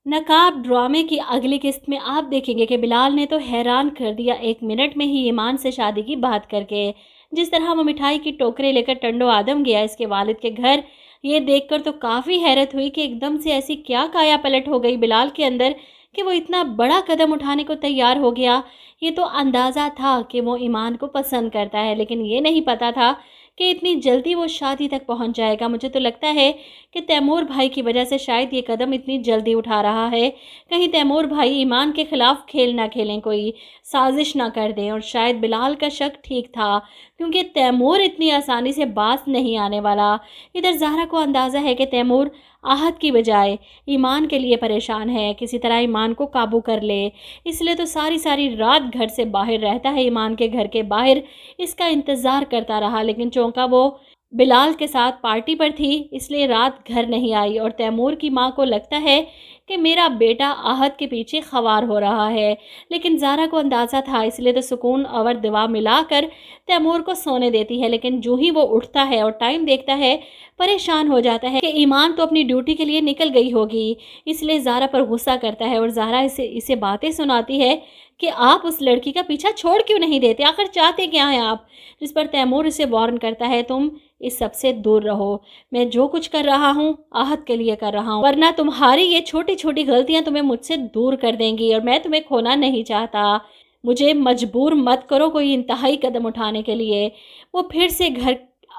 नकाब ड्रामे की अगली किस्त में आप देखेंगे कि बिलाल ने तो हैरान कर दिया 1 मिनट में ही ईमान से शादी की बात करके। जिस तरह वो मिठाई की टोकरे लेकर टंडो आदम गया इसके वालिद के घर, ये देखकर तो काफ़ी हैरत हुई कि एकदम से ऐसी क्या काया पलट हो गई बिलाल के अंदर कि वो इतना बड़ा कदम उठाने को तैयार हो गया। ये तो अंदाज़ा था कि वो ईमान को पसंद करता है, लेकिन ये नहीं पता था कि इतनी जल्दी वो शादी तक पहुंच जाएगा। मुझे तो लगता है कि तैमूर भाई की वजह से शायद ये कदम इतनी जल्दी उठा रहा है। कहीं तैमूर भाई ईमान के खिलाफ खेल ना खेलें, कोई साजिश ना कर दें। और शायद बिलाल का शक ठीक था, क्योंकि तैमूर इतनी आसानी से बाज नहीं आने वाला। इधर ज़हरा को अंदाज़ा है कि तैमूर आहत की बजाय ईमान के लिए परेशान है, किसी तरह ईमान को काबू कर ले। इसलिए तो सारी सारी रात घर से बाहर रहता है, ईमान के घर के बाहर इसका इंतज़ार करता रहा। लेकिन चौंका वो बिलाल के साथ पार्टी पर थी, इसलिए रात घर नहीं आई। और तैमूर की माँ को लगता है कि मेरा बेटा आहत के पीछे ख़वार हो रहा है, लेकिन ज़ारा को अंदाज़ा था, इसलिए तो सुकून और दवा मिलाकर तैमूर को सोने देती है। लेकिन जो ही वो उठता है और टाइम देखता है, परेशान हो जाता है कि ईमान तो अपनी ड्यूटी के लिए निकल गई होगी। इसलिए ज़ारा पर गुस्सा करता है और ज़ारा इसे बातें सुनाती है कि आप उस लड़की का पीछा छोड़ क्यों नहीं देते, आखिर चाहते क्या हैं आप। जिस पर तैमूर इसे वार्न करता है, तुम इस सब से दूर रहो, मैं जो कुछ कर रहा हूँ आहत के लिए कर रहा हूँ, वरना तुम्हारी ये छोटी छोटी गलतियाँ तुम्हें मुझसे दूर कर देंगी और मैं तुम्हें खोना नहीं चाहता। मुझे मजबूर मत करो कोई इंतहाई कदम उठाने के लिए। वो फिर से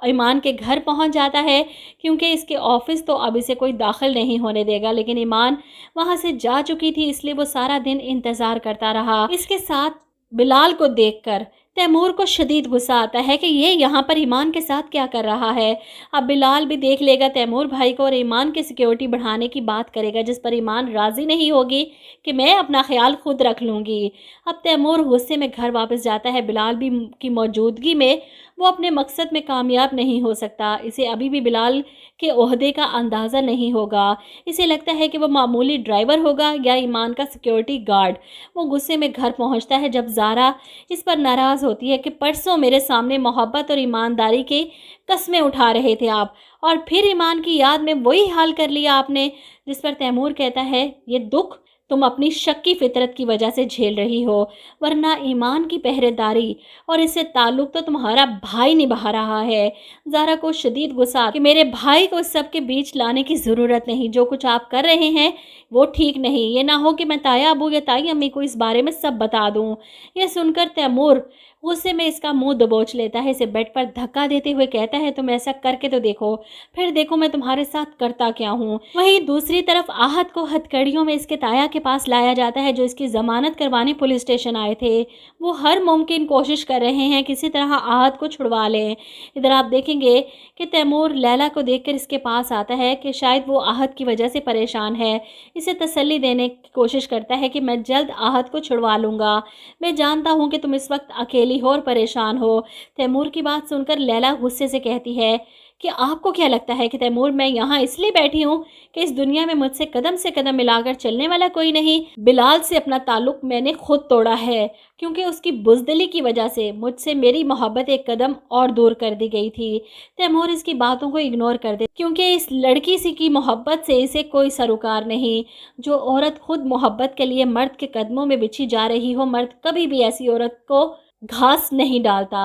ईमान के घर पहुंच जाता है, क्योंकि इसके ऑफिस तो अब इसे कोई दाखिल नहीं होने देगा। लेकिन ईमान वहां से जा चुकी थी, इसलिए वो सारा दिन इंतज़ार करता रहा। इसके साथ बिलाल को देखकर तैमूर को शदीद गुस्सा आता है कि ये यहाँ पर ईमान के साथ क्या कर रहा है। अब बिलाल भी देख लेगा तैमूर भाई को और ईमान की सिक्योरिटी बढ़ाने की बात करेगा, जिस पर ईमान राज़ी नहीं होगी कि मैं अपना ख्याल खुद रख लूँगी। अब तैमूर गुस्से में घर वापस जाता है। बिलाल भी की मौजूदगी में वो अपने मकसद में कामयाब नहीं हो सकता। इसे अभी भी बिलाल के ओहदे का अंदाज़ा नहीं होगा। इसे लगता है कि वो मामूली ड्राइवर होगा या ईमान का सिक्योरिटी गार्ड। वो गुस्से में घर पहुंचता है जब ज़ारा इस पर नाराज़ होती है कि परसों मेरे सामने मोहब्बत और ईमानदारी की कस्में उठा रहे थे आप, और फिर ईमान की याद में वही हाल कर लिया आपने। जिस पर तैमूर कहता है, ये दुख तुम अपनी शक की फितरत की वजह से झेल रही हो, वरना ईमान की पहरेदारी और इससे ताल्लुक़ तो तुम्हारा भाई निभा रहा है। ज़ारा को शदीद गुस्सा कि मेरे भाई को इस सब के बीच लाने की ज़रूरत नहीं, जो कुछ आप कर रहे हैं वो ठीक नहीं। ये ना हो कि मैं ताया अबू या ताई अम्मी को इस बारे में सब बता दूँ। यह सुनकर तैमूर गुस्से में इसका मुंह दबोच लेता है, इसे बेड पर धक्का देते हुए कहता है, तुम ऐसा करके तो देखो, फिर देखो मैं तुम्हारे साथ करता क्या हूँ। वहीं दूसरी तरफ आहत को हथकड़ियों में इसके ताया के पास लाया जाता है, जो इसकी ज़मानत करवाने पुलिस स्टेशन आए थे। वो हर मुमकिन कोशिश कर रहे हैं किसी तरह आहत को छुड़वा लें। इधर आप देखेंगे कि तैमूर लैला को देखकर इसके पास आता है कि शायद वो आहत की वजह से परेशान है। इसे तसल्ली देने की कोशिश करता है कि मैं जल्द आहत को छुड़वा लूँगा, मैं जानता हूँ कि तुम इस वक्त अकेले हो और परेशान हो। तैमूर की बात सुनकर लैला गुस्से से कहती है कि आपको क्या लगता है कि तैमूर मैं यहाँ इसलिए बैठी हूँ कि इस दुनिया में मुझसे कदम से कदम मिलाकर चलने वाला कोई नहीं। बिलाल से अपना ताल्लुक मैंने खुद तोड़ा है, क्योंकि उसकी बुज़दिली की वजह से मुझसे मेरी मोहब्बत एक कदम और दूर कर दी गई थी। तैमूर इसकी बातों को इग्नोर कर दे, क्योंकि इस लड़की सी की मोहब्बत से इसे कोई सरोकार नहीं। जो औरत खुद मोहब्बत के लिए मर्द के कदमों में बिछी जा रही हो, मर्द कभी भी ऐसी औरत को घास नहीं डालता।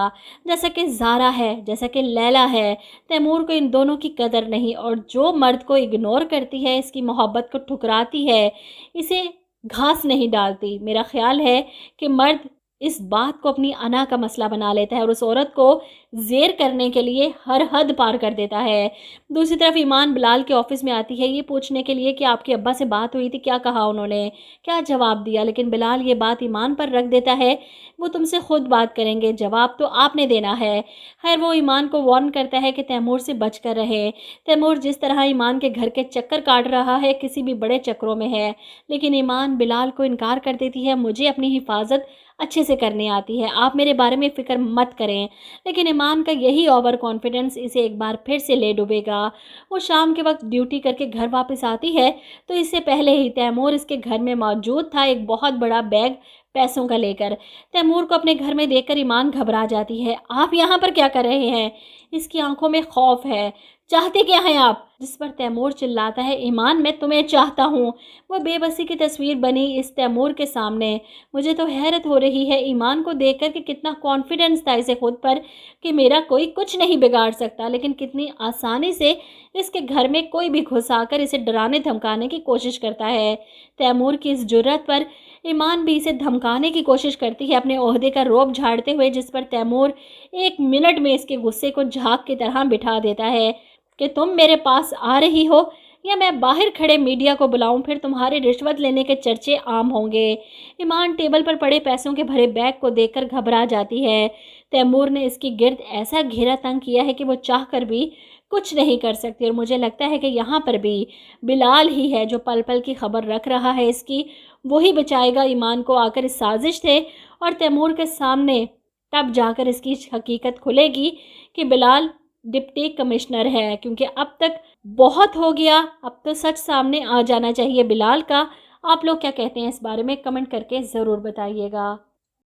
जैसा कि ज़ारा है, जैसा कि लैला है, तैमूर को इन दोनों की कदर नहीं। और जो मर्द को इग्नोर करती है, इसकी मोहब्बत को ठुकराती है, इसे घास नहीं डालती। मेरा ख्याल है कि मर्द इस बात को अपनी अना का मसला बना लेता है और उस औरत को ज़ेर करने के लिए हर हद पार कर देता है। दूसरी तरफ ईमान बिलाल के ऑफिस में आती है ये पूछने के लिए कि आपके अब्बा से बात हुई थी, क्या कहा उन्होंने, क्या जवाब दिया। लेकिन बिलाल ये बात ईमान पर रख देता है, वो तुमसे खुद बात करेंगे, जवाब तो आपने देना है। खैर वो ईमान को वार्न करता है कि तैमूर से बच कर रहे। तैमूर जिस तरह ईमान के घर के चक्कर काट रहा है, किसी भी बड़े चक्रों में है। लेकिन ईमान बिलाल को इनकार कर देती है, मुझे अपनी हिफाजत अच्छे से करने आती है, आप मेरे बारे में फ़िक्र मत करें। लेकिन ईमान का यही ओवर कॉन्फिडेंस इसे एक बार फिर से ले डूबेगा। वो शाम के वक्त ड्यूटी करके घर वापस आती है तो इससे पहले ही तैमूर इसके घर में मौजूद था। एक बहुत बड़ा बैग पैसों का लेकर। तैमूर को अपने घर में देखकर ईमान घबरा जाती है। आप यहाँ पर क्या कर रहे हैं? इसकी आंखों में खौफ है। चाहते क्या हैं आप? जिस पर तैमूर चिल्लाता है, ईमान मैं तुम्हें चाहता हूँ। वो बेबसी की तस्वीर बनी इस तैमूर के सामने। मुझे तो हैरत हो रही है ईमान को देखकर कि कितना कॉन्फिडेंस था इसे खुद पर कि मेरा कोई कुछ नहीं बिगाड़ सकता, लेकिन कितनी आसानी से इसके घर में कोई भी घुस आकर इसे डराने धमकाने की कोशिश करता है। तैमूर की इस जुर्रत पर ईमान भी इसे धमकाने की कोशिश करती है, अपने ओहदे का रौब झाड़ते हुए, जिस पर तैमूर 1 मिनट में इसके गुस्से को झाग की तरह बिठा देता है कि तुम मेरे पास आ रही हो या मैं बाहर खड़े मीडिया को बुलाऊं, फिर तुम्हारे रिश्वत लेने के चर्चे आम होंगे। ईमान टेबल पर पड़े पैसों के भरे बैग को देखकर घबरा जाती है। तैमूर ने इसकी गिर्द ऐसा घेरा तंग किया है कि वो चाहकर भी कुछ नहीं कर सकती, और मुझे लगता है कि यहाँ पर भी बिलाल ही है जो पल पल की खबर रख रहा है इसकी। वही बचाएगा ईमान को। आकर इस साजिश थे और तैमूर के सामने तब जाकर इसकी हकीकत खुलेगी कि बिलाल डिप्टी कमिश्नर है, क्योंकि अब तक बहुत हो गया। अब तो सच सामने आ जाना चाहिए बिलाल का। आप लोग क्या कहते हैं इस बारे में? कमेंट करके ज़रूर बताइएगा।